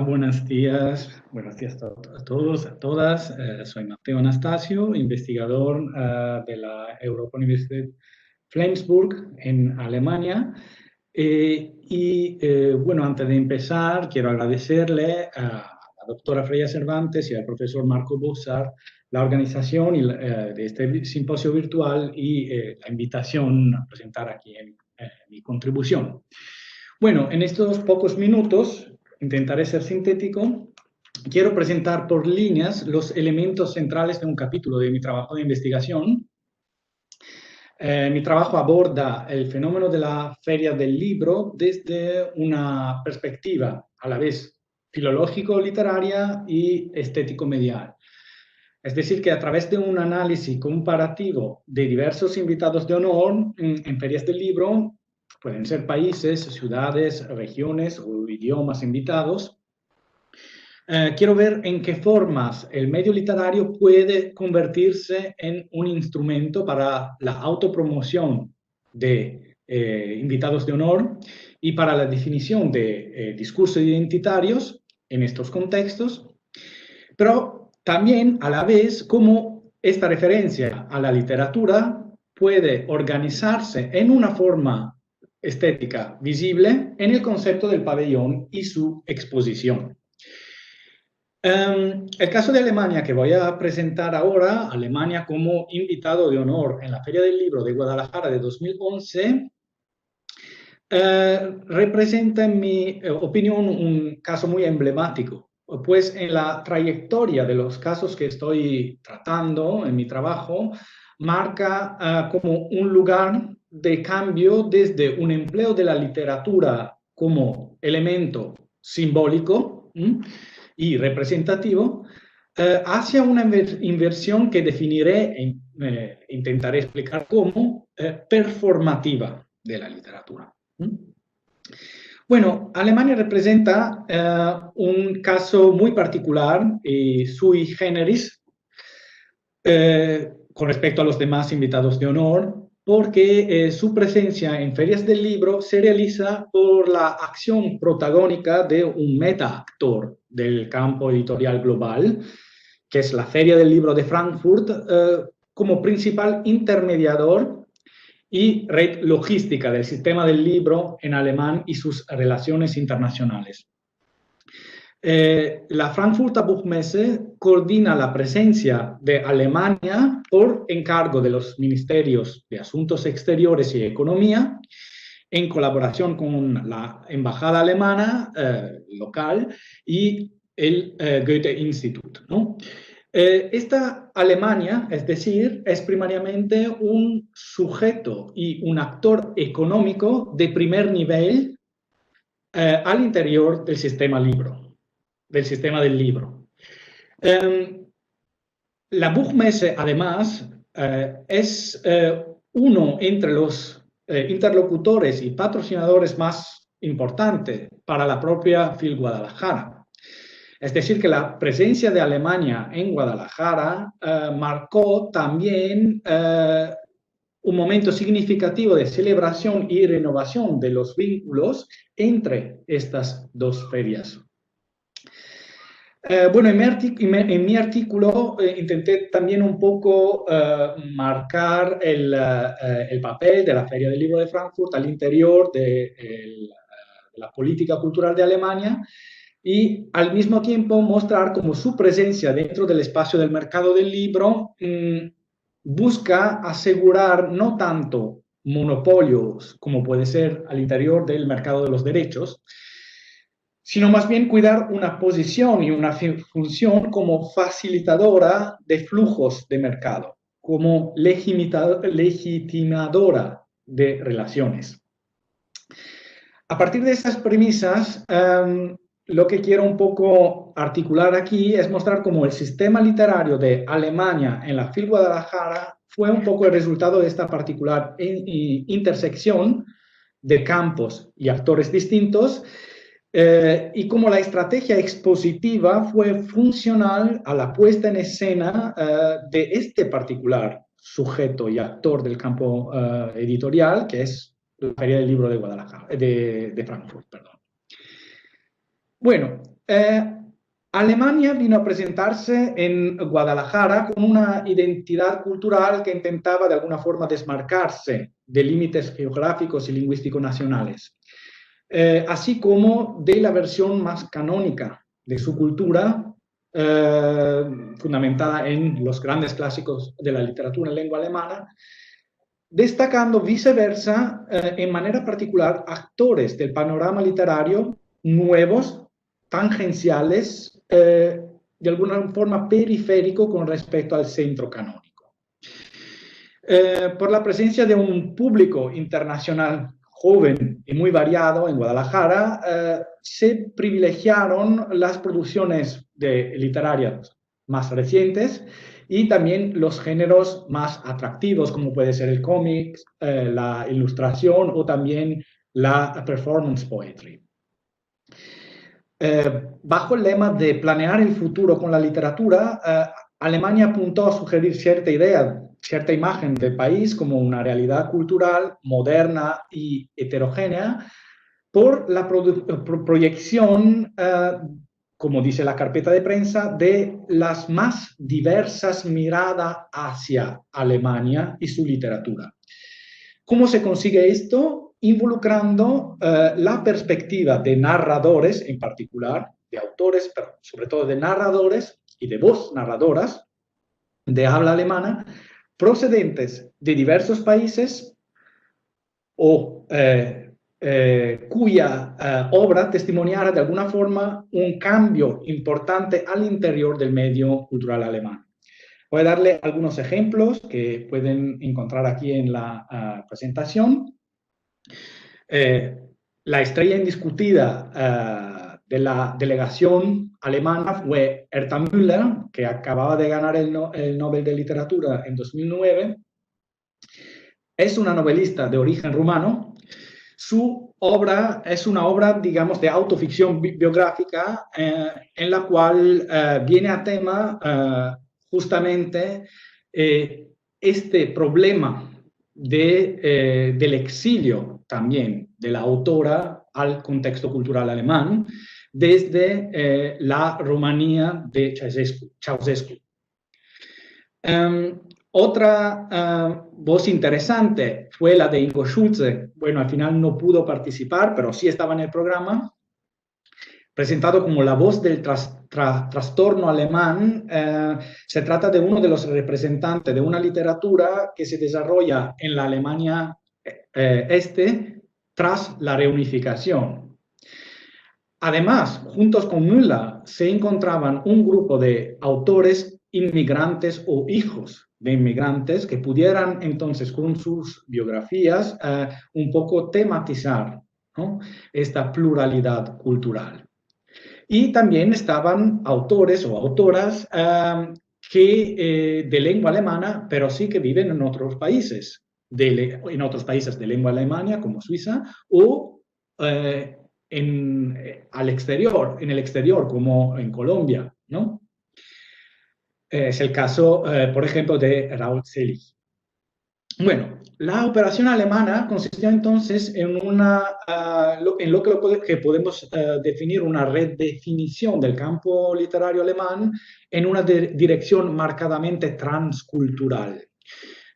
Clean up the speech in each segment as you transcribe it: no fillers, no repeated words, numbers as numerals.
buenos días a todos, a todas. Soy Matteo Anastasio, investigador de la Europa University Flensburg en Alemania. Bueno, antes de empezar, quiero agradecerle a la doctora Freya Cervantes y al profesor Marco Bossart la organización de este simposio virtual y la invitación a presentar aquí mi contribución. Bueno, en estos pocos minutos intentaré ser sintético. Quiero presentar por líneas los elementos centrales de un capítulo de mi trabajo de investigación. Mi trabajo aborda el fenómeno de la Feria del Libro desde una perspectiva a la vez filológico-literaria y estético-medial. Es decir, que a través de un análisis comparativo de diversos invitados de honor en ferias del libro, pueden ser países, ciudades, regiones o idiomas invitados, quiero ver en qué formas el medio literario puede convertirse en un instrumento para la autopromoción de invitados de honor y para la definición de discursos identitarios en estos contextos, pero también a la vez cómo esta referencia a la literatura puede organizarse en una forma estética visible en el concepto del pabellón y su exposición. El caso de Alemania que voy a presentar ahora, Alemania como invitado de honor en la Feria del Libro de Guadalajara de 2011, representa en mi opinión un caso muy emblemático, pues en la trayectoria de los casos que estoy tratando en mi trabajo, marca como un lugar de cambio desde un empleo de la literatura como elemento simbólico y representativo hacia una inversión que definiré e intentaré explicar como performativa de la literatura. Bueno, Alemania representa un caso muy particular y sui generis con respecto a los demás invitados de honor, porque su presencia en ferias del libro se realiza por la acción protagónica de un meta-actor del campo editorial global, que es la Feria del Libro de Frankfurt, como principal intermediador y red logística del sistema del libro en alemán y sus relaciones internacionales. La Frankfurter Buchmesse coordina la presencia de Alemania por encargo de los ministerios de Asuntos Exteriores y Economía, en colaboración con la embajada alemana local y el Goethe-Institut, ¿no? Esta Alemania, es decir, es primariamente un sujeto y un actor económico de primer nivel al interior del sistema del libro. La Buchmesse, además, es uno entre los interlocutores y patrocinadores más importantes para la propia FIL Guadalajara. Es decir, que la presencia de Alemania en Guadalajara marcó también un momento significativo de celebración y renovación de los vínculos entre estas dos ferias. Bueno, en mi artículo intenté también un poco marcar el papel de la Feria del Libro de Frankfurt al interior de la política cultural de Alemania, y al mismo tiempo mostrar cómo su presencia dentro del espacio del mercado del libro busca asegurar no tanto monopolios como puede ser al interior del mercado de los derechos, sino más bien cuidar una posición y una función como facilitadora de flujos de mercado, como legitimadora de relaciones. A partir de esas premisas, lo que quiero un poco articular aquí es mostrar cómo el sistema literario de Alemania en la FIL Guadalajara fue un poco el resultado de esta particular intersección de campos y actores distintos, y cómo la estrategia expositiva fue funcional a la puesta en escena de este particular sujeto y actor del campo editorial, que es la Feria del Libro de Guadalajara, de Frankfurt, perdón. Bueno, Eh, Alemania vino a presentarse en Guadalajara con una identidad cultural que intentaba de alguna forma desmarcarse de límites geográficos y lingüísticos nacionales, así como de la versión más canónica de su cultura, fundamentada en los grandes clásicos de la literatura en lengua alemana, destacando viceversa, en manera particular, actores del panorama literario nuevos, tangenciales, de alguna forma periférico con respecto al centro canónico. Por la presencia de un público internacional joven y muy variado en Guadalajara, se privilegiaron las producciones literarias más recientes y también los géneros más atractivos, como puede ser el cómic, la ilustración o también la performance poetry. Bajo el lema de planear el futuro con la literatura, Alemania apuntó a sugerir cierta idea, cierta imagen del país como una realidad cultural moderna y heterogénea por la proyección, como dice la carpeta de prensa, de las más diversas miradas hacia Alemania y su literatura. ¿Cómo se consigue esto? Involucrando la perspectiva de narradores en particular, de autores, pero sobre todo de narradores y de voz narradoras de habla alemana, procedentes de diversos países o cuya obra testimoniara de alguna forma un cambio importante al interior del medio cultural alemán. Voy a darle algunos ejemplos que pueden encontrar aquí en la presentación. La estrella indiscutida de la delegación alemana fue Herta Müller, que acababa de ganar el Nobel de Literatura en 2009. Es una novelista de origen rumano. Su obra es una obra, digamos, de autoficción biográfica, en la cual viene a tema justamente este problema del exilio también de la autora al contexto cultural alemán desde la Rumanía de Ceausescu. Otra voz interesante fue la de Ingo Schulze. Bueno, al final no pudo participar, pero sí estaba en el programa. Presentado como la voz del trastorno alemán, se trata de uno de los representantes de una literatura que se desarrolla en la Alemania este tras la reunificación. Además, juntos con Müller, se encontraban un grupo de autores inmigrantes o hijos de inmigrantes que pudieran entonces con sus biografías un poco tematizar, ¿no?, esta pluralidad cultural. Y también estaban autores o autoras de lengua alemana, pero sí que viven en otros países, en otros países de lengua alemana, como Suiza, o en el exterior, como en Colombia, ¿no? Es el caso, por ejemplo, de Raúl Selig. Bueno, la operación alemana consistió entonces en lo que podemos definir una redefinición del campo literario alemán en una dirección marcadamente transcultural,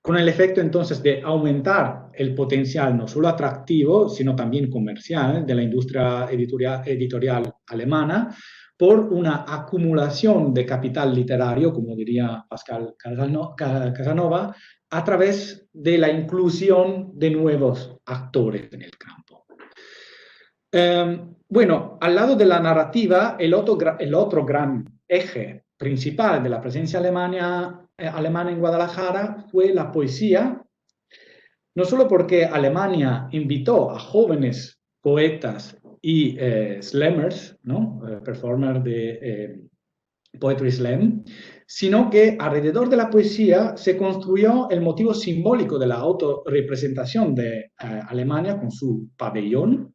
con el efecto entonces de aumentar el potencial no solo atractivo, sino también comercial de la industria editorial alemana, por una acumulación de capital literario, como diría Pascal Casanova, a través de la inclusión de nuevos actores en el campo. Bueno, al lado de la narrativa, el otro gran eje principal de la presencia alemana en Guadalajara fue la poesía, no solo porque Alemania invitó a jóvenes poetas y slammers, ¿no?, performers de Poetry Slam, sino que alrededor de la poesía se construyó el motivo simbólico de la autorrepresentación de Alemania con su pabellón,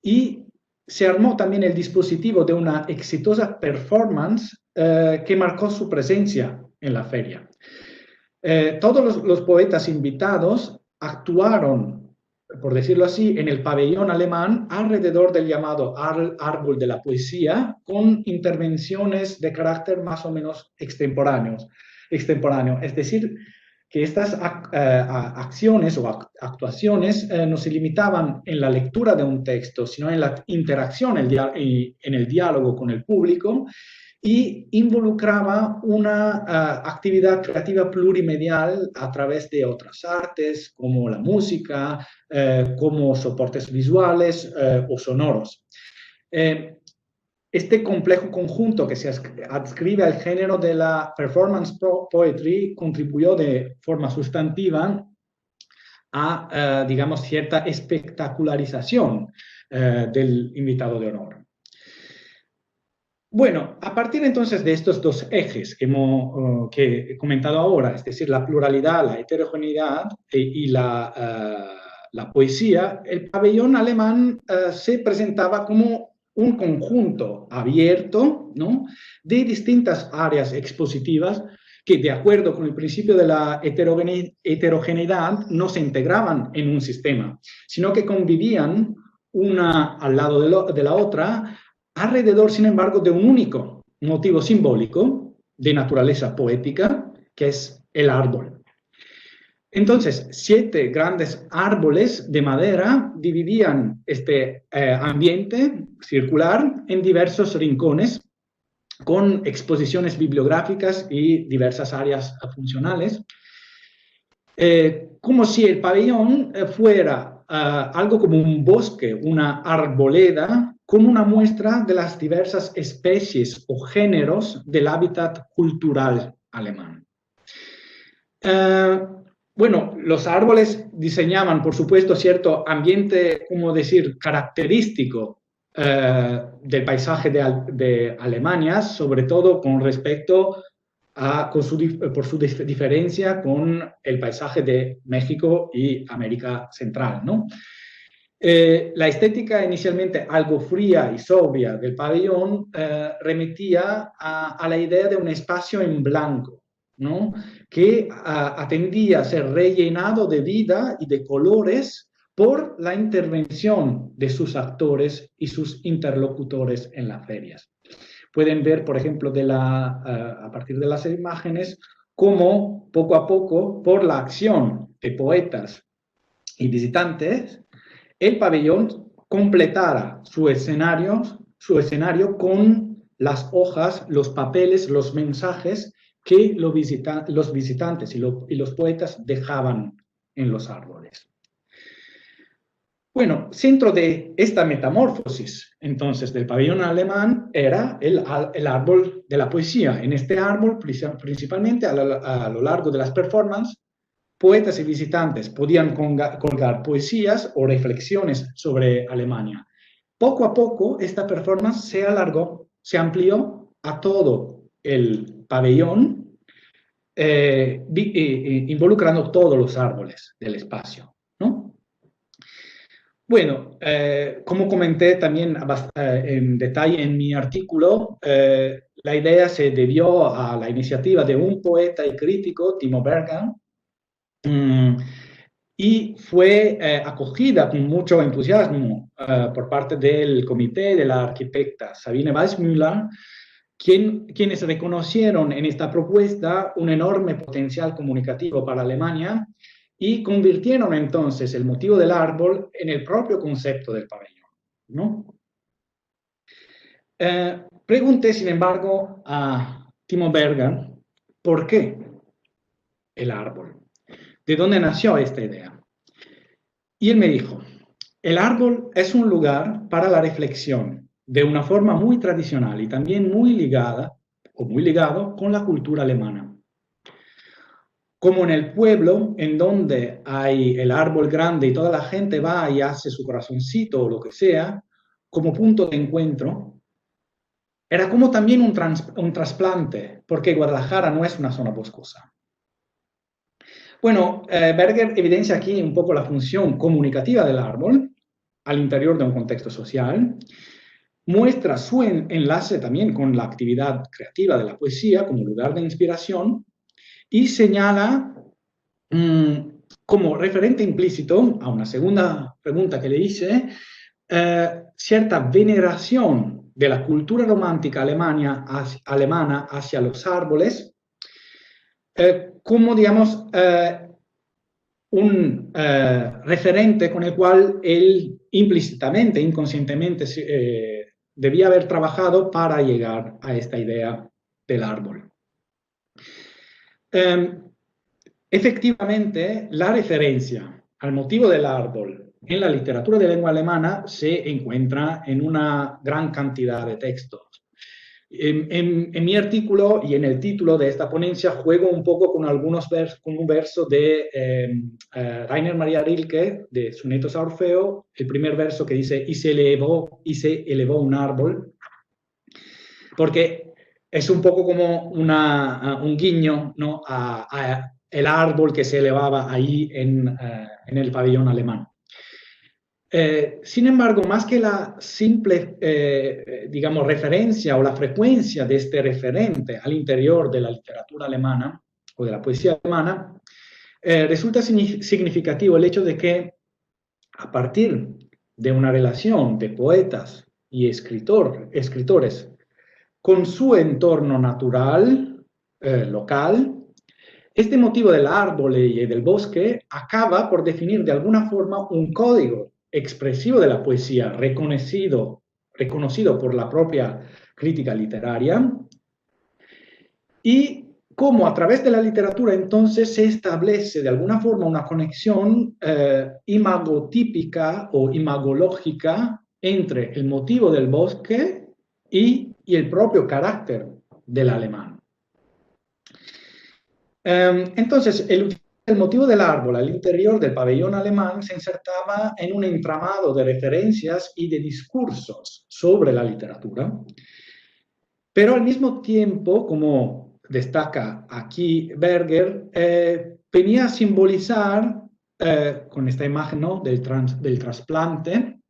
y se armó también el dispositivo de una exitosa performance que marcó su presencia en la feria. Todos los poetas invitados actuaron por decirlo así, en el pabellón alemán alrededor del llamado árbol de la poesía, con intervenciones de carácter más o menos extemporáneo. Es decir, que estas acciones o actuaciones no se limitaban en la lectura de un texto, sino en la interacción en el diálogo con el público, y involucraba una actividad creativa plurimedial a través de otras artes, como la música, como soportes visuales o sonoros. Este complejo conjunto que se adscribe al género de la performance poetry contribuyó de forma sustantiva a, digamos, cierta espectacularización del invitado de honor. Bueno, a partir entonces de estos dos ejes que he comentado ahora, es decir, la pluralidad, la heterogeneidad y la poesía, el pabellón alemán se presentaba como un conjunto abierto, ¿no?, de distintas áreas expositivas que, de acuerdo con el principio de la heterogeneidad, no se integraban en un sistema, sino que convivían una al lado de la otra, alrededor, sin embargo, de un único motivo simbólico de naturaleza poética, que es el árbol. Entonces, 7 grandes árboles de madera dividían este ambiente circular en diversos rincones, con exposiciones bibliográficas y diversas áreas funcionales, como si el pabellón fuera algo como un bosque, una arboleda, como una muestra de las diversas especies o géneros del hábitat cultural alemán. Bueno, los árboles diseñaban, por supuesto, cierto ambiente, como decir, característico del paisaje de Alemania, sobre todo con respecto a, por su diferencia con el paisaje de México y América Central, ¿no? La estética inicialmente algo fría y sobria del pabellón remitía a la idea de un espacio en blanco, ¿no?, que atendía a ser rellenado de vida y de colores por la intervención de sus actores y sus interlocutores en las ferias. Pueden ver, por ejemplo, a partir de las imágenes, cómo poco a poco, por la acción de poetas y visitantes, el pabellón completara su escenario con las hojas, los papeles, los mensajes que los visitantes y los poetas dejaban en los árboles. Bueno, centro de esta metamorfosis, entonces, del pabellón alemán era el árbol de la poesía. En este árbol, principalmente a lo largo de las performances, poetas y visitantes podían colgar poesías o reflexiones sobre Alemania. Poco a poco, esta performance se alargó, se amplió a todo el pabellón, involucrando todos los árboles del espacio, ¿no? Bueno, como comenté también en detalle en mi artículo, la idea se debió a la iniciativa de un poeta y crítico, Timo Berger, y fue acogida con mucho entusiasmo por parte del comité de la arquitecta Sabine Weissmüller, quienes reconocieron en esta propuesta un enorme potencial comunicativo para Alemania y convirtieron entonces el motivo del árbol en el propio concepto del pabellón, ¿no? Pregunté, sin embargo, a Timo Berger, ¿por qué el árbol? ¿De dónde nació esta idea? Y él me dijo, el árbol es un lugar para la reflexión de una forma muy tradicional y también muy ligada o muy ligado con la cultura alemana. Como en el pueblo, en donde hay el árbol grande y toda la gente va y hace su corazoncito o lo que sea, como punto de encuentro, era como también un trasplante, porque Guadalajara no es una zona boscosa. Bueno, Berger evidencia aquí un poco la función comunicativa del árbol al interior de un contexto social, muestra su enlace también con la actividad creativa de la poesía como lugar de inspiración y señala como referente implícito a una segunda pregunta que le hice, cierta veneración de la cultura romántica alemana hacia los árboles, como, digamos, un referente con el cual él implícitamente, inconscientemente, debía haber trabajado para llegar a esta idea del árbol. Efectivamente, la referencia al motivo del árbol en la literatura de lengua alemana se encuentra en una gran cantidad de textos. En mi artículo y en el título de esta ponencia juego un poco con con un verso de Rainer Maria Rilke, de Sonetos a Orfeo, el primer verso que dice y se elevó un árbol, porque es un poco como un guiño, ¿no?, a el árbol que se elevaba ahí en el pabellón alemán. Sin embargo, más que la simple, digamos, referencia o la frecuencia de este referente al interior de la literatura alemana o de la poesía alemana, resulta significativo el hecho de que a partir de una relación de poetas y escritores con su entorno natural, local, este motivo del árbol y del bosque acaba por definir de alguna forma un código expresivo de la poesía reconocido por la propia crítica literaria, y cómo a través de la literatura entonces se establece de alguna forma una conexión imagotípica o imagológica entre el motivo del bosque y el propio carácter del alemán. Entonces, el motivo del árbol al interior del pabellón alemán se insertaba en un entramado de referencias y de discursos sobre la literatura, pero al mismo tiempo, como destaca aquí Berger, venía a simbolizar, con esta imagen, ¿no?, del trasplante,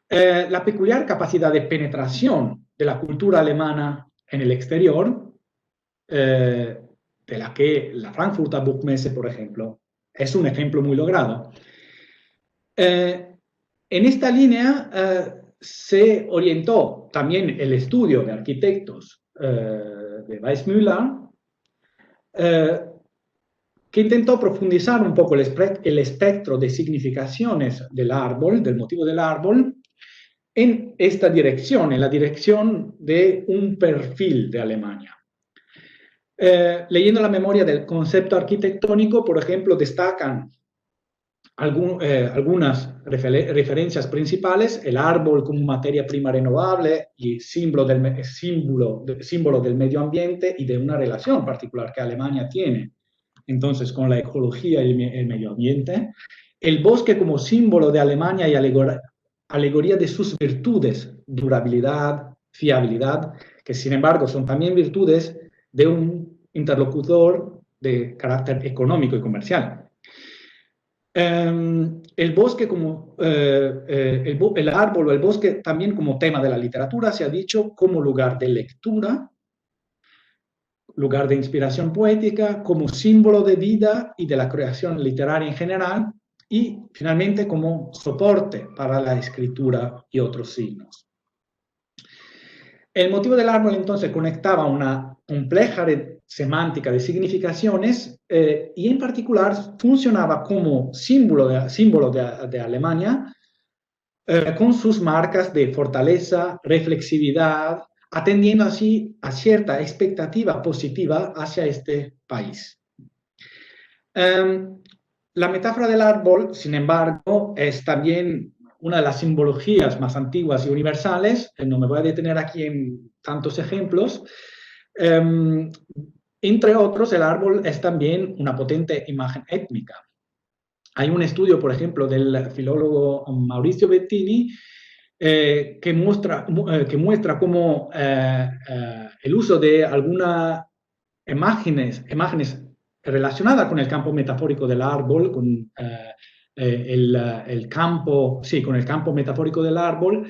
la peculiar capacidad de penetración de la cultura alemana en el exterior, de la que la Frankfurter Buchmesse, por ejemplo, es un ejemplo muy logrado. En esta línea se orientó también el estudio de arquitectos de Weissmuller, que intentó profundizar un poco el espectro de significaciones del árbol, del motivo del árbol, en esta dirección, en la dirección de un perfil de Alemania. Leyendo la memoria del concepto arquitectónico, por ejemplo, destacan algunas referencias principales: el árbol como materia prima renovable y símbolo del medio ambiente y de una relación particular que Alemania tiene entonces con la ecología y el medio ambiente; el bosque como símbolo de Alemania y alegoría de sus virtudes, durabilidad, fiabilidad, que sin embargo son también virtudes de un interlocutor de carácter económico y comercial. El bosque como, el árbol o el bosque también como tema de la literatura, se ha dicho, como lugar de lectura, lugar de inspiración poética, como símbolo de vida y de la creación literaria en general, y finalmente como soporte para la escritura y otros signos. El motivo del árbol entonces conectaba una compleja red semántica de significaciones y en particular funcionaba como símbolo de Alemania con sus marcas de fortaleza, reflexividad, atendiendo así a cierta expectativa positiva hacia este país. La metáfora del árbol, sin embargo, es también una de las simbologías más antiguas y universales. No me voy a detener aquí en tantos ejemplos. Entre otros, el árbol es también una potente imagen étnica. Hay un estudio, por ejemplo, del filólogo Maurizio Bettini que muestra cómo el uso de algunas imágenes relacionadas con el campo metafórico del árbol, con el campo metafórico del árbol,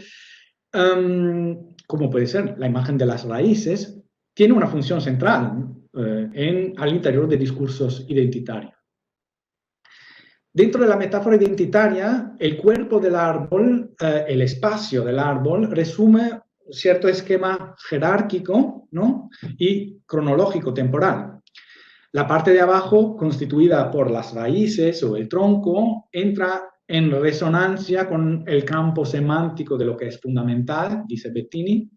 como puede ser la imagen de las raíces, tiene una función central al interior de discursos identitarios. Dentro de la metáfora identitaria, el cuerpo del árbol, el espacio del árbol, resume un cierto esquema jerárquico, ¿no?, y cronológico temporal. La parte de abajo, constituida por las raíces o el tronco, entra en resonancia con el campo semántico de lo que es fundamental, dice Bettini,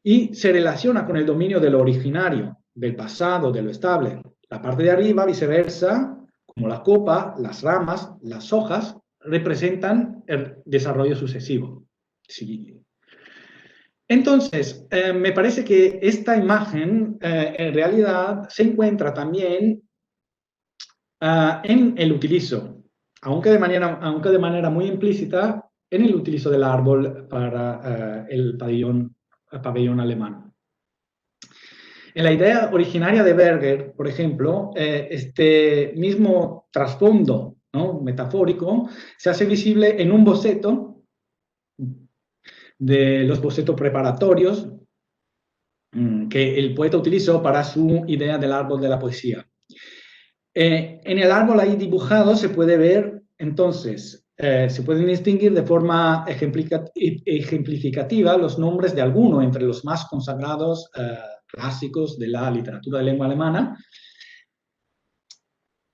y se relaciona con el dominio de lo originario, del pasado, de lo estable. La parte de arriba, viceversa, como la copa, las ramas, las hojas, representan el desarrollo sucesivo. Sí. Entonces, me parece que esta imagen en realidad se encuentra también en el utilizo, aunque de manera muy implícita, en el utilizo del árbol para el pabellón alemán. En la idea originaria de Berger, por ejemplo, este mismo trasfondo, ¿no?, metafórico se hace visible en un boceto de los bocetos preparatorios que el poeta utilizó para su idea del árbol de la poesía. En el árbol ahí dibujado se puede ver, entonces, se pueden distinguir de forma ejemplificativa los nombres de algunos entre los más consagrados clásicos de la literatura de lengua alemana,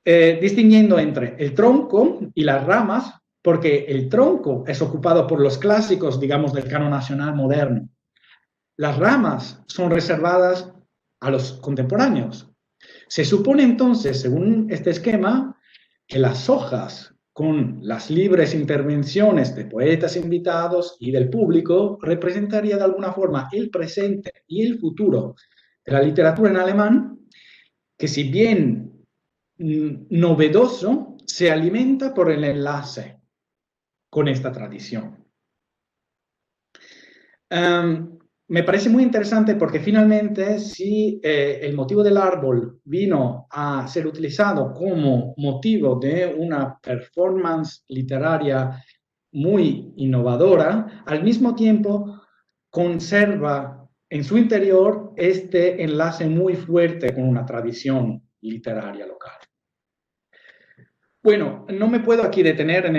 distinguiendo entre el tronco y las ramas, porque el tronco es ocupado por los clásicos, digamos, del canon nacional moderno. Las ramas son reservadas a los contemporáneos. Se supone entonces, según este esquema, que las hojas, con las libres intervenciones de poetas invitados y del público, representaría de alguna forma el presente y el futuro de la literatura en alemán, que si bien novedoso, se alimenta por el enlace con esta tradición. Me parece muy interesante porque finalmente si el motivo del árbol vino a ser utilizado como motivo de una performance literaria muy innovadora, al mismo tiempo conserva en su interior este enlace muy fuerte con una tradición literaria local. Bueno, no me puedo aquí detener en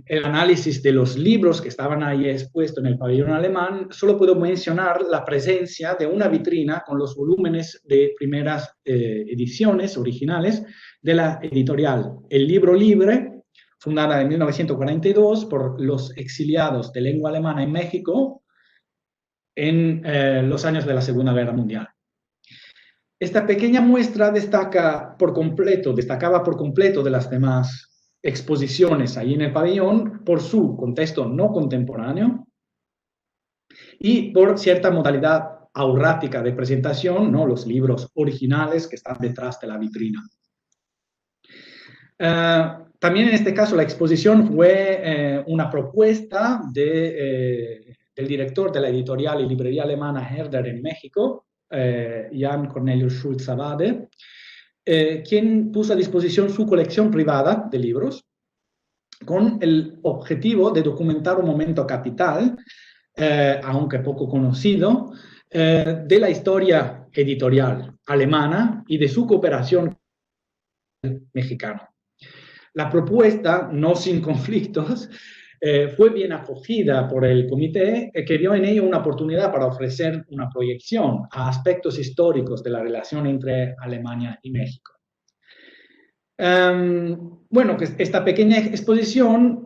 el análisis de los libros que estaban ahí expuestos en el pabellón alemán, solo puedo mencionar la presencia de una vitrina con los volúmenes de primeras ediciones originales de la editorial El Libro Libre, fundada en 1942 por los exiliados de lengua alemana en México en los años de la Segunda Guerra Mundial. Esta pequeña muestra destacaba por completo de las demás exposiciones ahí en el pabellón por su contexto no contemporáneo y por cierta modalidad aurrática de presentación, ¿no?, los libros originales que están detrás de la vitrina. También en este caso la exposición fue una propuesta del director de la editorial y librería alemana Herder en México, Jan Cornelius Schulz-Abade, quien puso a disposición su colección privada de libros con el objetivo de documentar un momento capital, aunque poco conocido, de la historia editorial alemana y de su cooperación mexicana. La propuesta, no sin conflictos, fue bien acogida por el comité, que vio en ello una oportunidad para ofrecer una proyección a aspectos históricos de la relación entre Alemania y México. Bueno, pues esta pequeña exposición,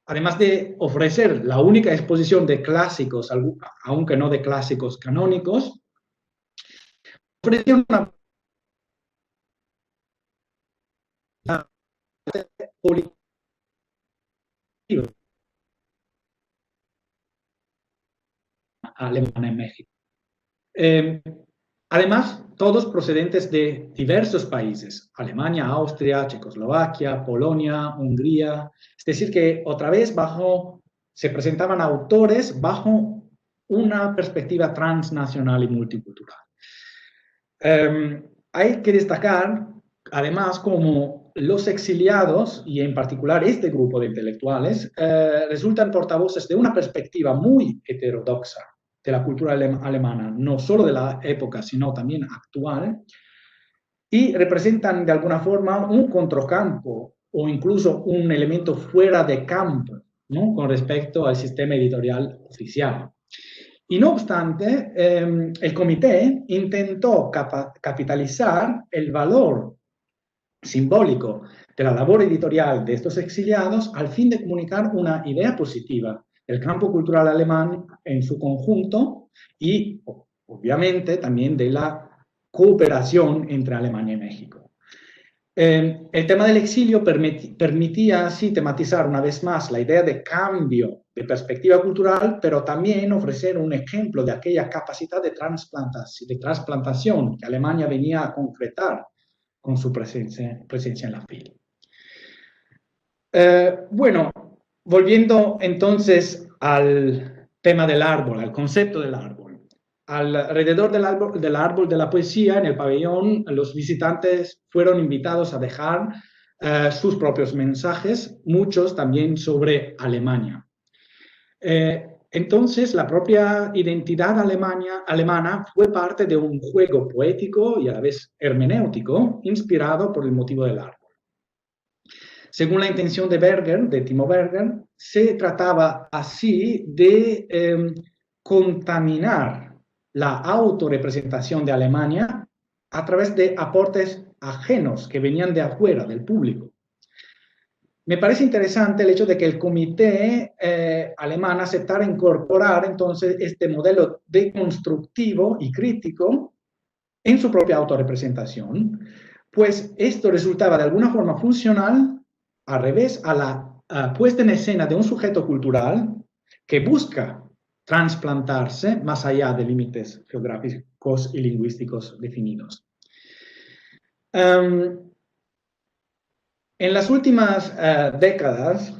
además de ofrecer la única exposición de clásicos, aunque no de clásicos canónicos, ofreció una alemana en México. Además, todos procedentes de diversos países, Alemania, Austria, Checoslovaquia, Polonia, Hungría, es decir que otra vez se presentaban autores bajo una perspectiva transnacional y multicultural. Hay que destacar, además, como los exiliados, y en particular este grupo de intelectuales, resultan portavoces de una perspectiva muy heterodoxa de la cultura alemana, no solo de la época, sino también actual, y representan de alguna forma un contracampo o incluso un elemento fuera de campo, ¿no?, con respecto al sistema editorial oficial. Y no obstante, el comité intentó capitalizar el valor simbólico de la labor editorial de estos exiliados al fin de comunicar una idea positiva del campo cultural alemán en su conjunto y, obviamente, también de la cooperación entre Alemania y México. El tema del exilio permitía así tematizar una vez más la idea de cambio de perspectiva cultural, pero también ofrecer un ejemplo de aquella capacidad de trasplantación que Alemania venía a concretar con su presencia en la FIL. Bueno, volviendo entonces al tema del árbol, al concepto del árbol. Alrededor del árbol de la poesía, en el pabellón, los visitantes fueron invitados a dejar sus propios mensajes, muchos también sobre Alemania. Entonces, la propia identidad alemana fue parte de un juego poético y a la vez hermenéutico, inspirado por el motivo del árbol. Según la intención de Timo Berger, se trataba así de contaminar la autorrepresentación de Alemania a través de aportes ajenos que venían de afuera, del público. Me parece interesante el hecho de que el comité alemán aceptara incorporar entonces este modelo deconstructivo y crítico en su propia autorrepresentación, pues esto resultaba de alguna forma funcional, al revés, a la puesta en escena de un sujeto cultural que busca trasplantarse más allá de límites geográficos y lingüísticos definidos. En las últimas décadas,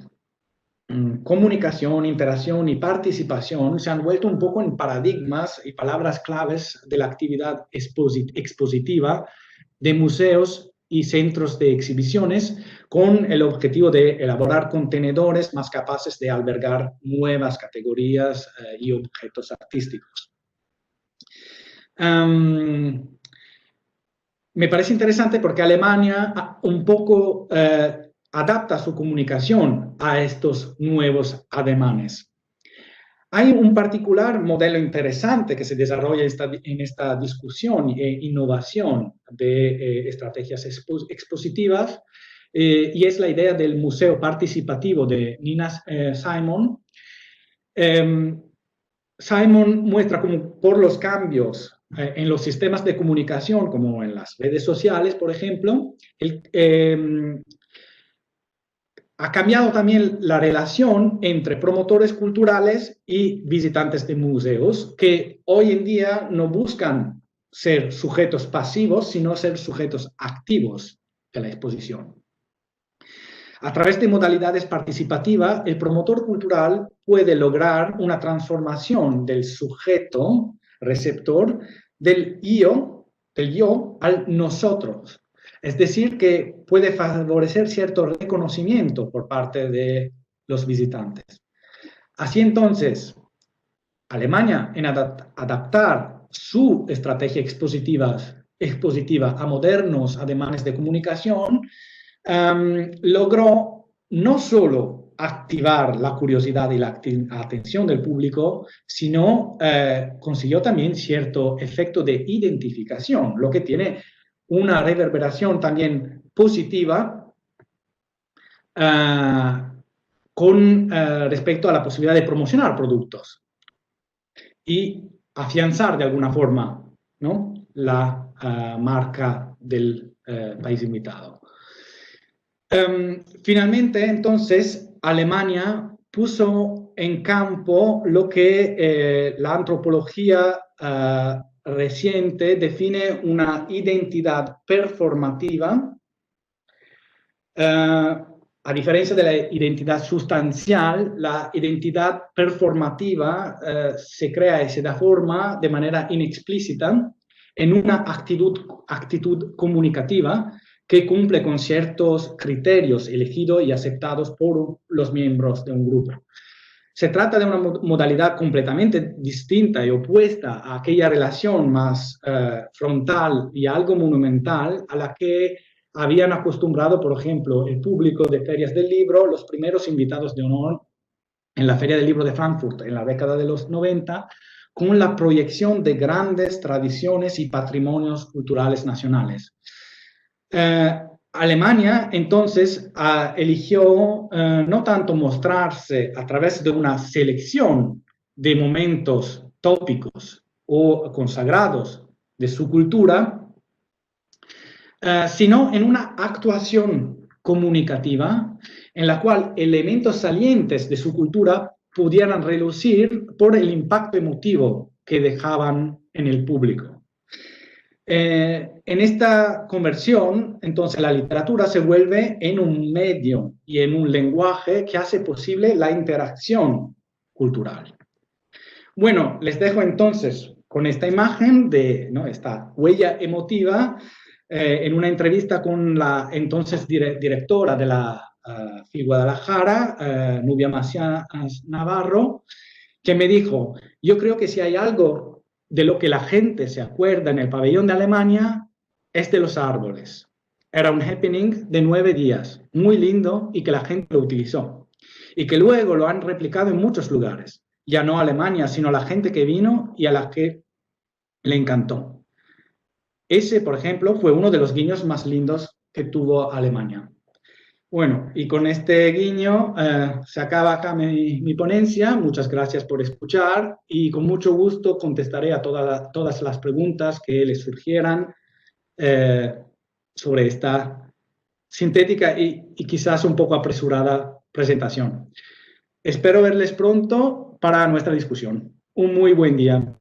comunicación, interacción y participación se han vuelto un poco en paradigmas y palabras claves de la actividad expositiva de museos y centros de exhibiciones, con el objetivo de elaborar contenedores más capaces de albergar nuevas categorías y objetos artísticos. Me parece interesante porque Alemania un poco adapta su comunicación a estos nuevos ademanes. Hay un particular modelo interesante que se desarrolla en esta discusión e innovación de estrategias expositivas, y es la idea del museo participativo de Nina Simon. Simon muestra cómo por los cambios en los sistemas de comunicación, como en las redes sociales, por ejemplo, ha cambiado también la relación entre promotores culturales y visitantes de museos, que hoy en día no buscan ser sujetos pasivos, sino ser sujetos activos de la exposición. A través de modalidades participativas, el promotor cultural puede lograr una transformación del sujeto receptor del yo al nosotros. Es decir, que puede favorecer cierto reconocimiento por parte de los visitantes. Así entonces, Alemania, en adaptar su estrategia expositiva a modernos ademanes de comunicación, logró no solo activar la curiosidad y la atención del público, sino consiguió también cierto efecto de identificación, lo que tiene una reverberación también positiva con respecto a la posibilidad de promocionar productos y afianzar de alguna forma, ¿no?, la marca del país invitado. Finalmente, entonces, Alemania puso en campo lo que la antropología reciente define una identidad performativa, a diferencia de la identidad sustancial. La identidad performativa se crea y se da forma de manera inexplícita en una actitud comunicativa que cumple con ciertos criterios elegidos y aceptados por los miembros de un grupo. Se trata de una modalidad completamente distinta y opuesta a aquella relación más frontal y algo monumental a la que habían acostumbrado, por ejemplo, el público de ferias del libro, los primeros invitados de honor en la Feria del Libro de Frankfurt en la década de los 90, con la proyección de grandes tradiciones y patrimonios culturales nacionales. Alemania entonces eligió no tanto mostrarse a través de una selección de momentos tópicos o consagrados de su cultura, sino en una actuación comunicativa en la cual elementos salientes de su cultura pudieran relucir por el impacto emotivo que dejaban en el público. En esta conversión, entonces, la literatura se vuelve en un medio y en un lenguaje que hace posible la interacción cultural. Bueno, les dejo entonces con esta imagen de, ¿no?, esta huella emotiva en una entrevista con la entonces directora de la FIL Guadalajara, Nubia Macías Navarro, que me dijo: yo creo que si hay algo de lo que la gente se acuerda en el pabellón de Alemania, es de los árboles. Era un happening de 9 días, muy lindo, y que la gente lo utilizó. Y que luego lo han replicado en muchos lugares. Ya no Alemania, sino la gente que vino y a la que le encantó. Ese, por ejemplo, fue uno de los guiños más lindos que tuvo Alemania. Bueno, y con este guiño se acaba acá mi ponencia. Muchas gracias por escuchar y con mucho gusto contestaré a todas las preguntas que les surgieran sobre esta sintética y quizás un poco apresurada presentación. Espero verles pronto para nuestra discusión. Un muy buen día.